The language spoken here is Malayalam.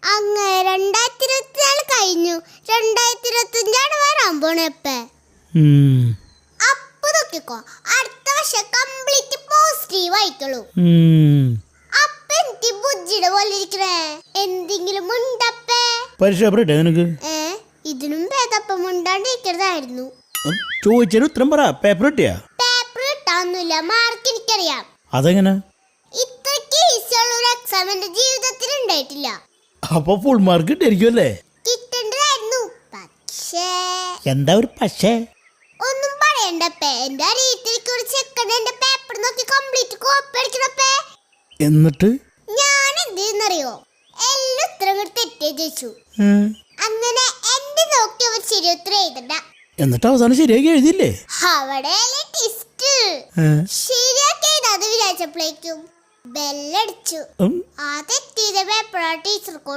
അങ്ങനെ 2024 കഴിഞ്ഞു. 2025 വരാൻ പോണേപ്പ. അപ്പൊ നോക്കിക്കോ, അടുത്ത വർഷം കംപ്ലീറ്റ് പോസിറ്റീവ് ആയിക്കോളൂ. അപ്പൊ എനിക്ക് ബുജ്ജിയുടെ പോലെ ഇരിക്കണേ. എന്തെങ്കിലും ഉണ്ടപ്പേ? നിനക്ക് ഇതിനും ഭേദപ്പം ഉണ്ടാണ്ടിരിക്കരുതായിരുന്നു. ചോദിച്ചൊരു ഉത്തരം പറ. പേപ്പർ കിട്ടിയാ? പേപ്പർ കിട്ടാന്നില്ല, മാർക്ക് എനിക്കറിയാം. അതെങ്ങനെ? ഇത്രക്ക് ഈസിയുള്ള ഒരു എക്സാം എന്റെ ജീവിതത്തിൽ ഉണ്ടായിട്ടില്ല. അപ്പൊ ഫുൾ മാർക്ക് കിട്ടിയിരിക്കും അല്ലേ? കിട്ടണ്ടായിരുന്നു. പക്ഷേ എന്താ ഒരു പക്ഷേ? ഒന്നും പറയണ്ടപ്പേ. എന്റെ അനിയത്തിക്ക് ഒരു ചെക്കൻ എന്റെ പേപ്പർ നോക്കി കംപ്ലീറ്റ് കോപ്പി അടിക്കണപ്പേ. എന്നിട്ട് ഞാൻ എന്തെന്നറിയോ, എല്ലാ ഉത്തരങ്ങൾ തെറ്റേ ചോദിച്ചു. അങ്ങനെ എന്റെ നോക്കി അവർ ശരി ഉത്തരം എഴുതണ്ട. എന്നിട്ട് അവസാനം ശരിയാക്കി എഴുതിയില്ലേ? അവിടെ ടെസ്റ്റ് ശരിയാക്കി എഴുതാതെ വിചാരിച്ചപ്പോഴേക്കും ബെല്ലടിച്ചു. ആ തെറ്റിയത് പേപ്പർ ടീച്ചർക്ക്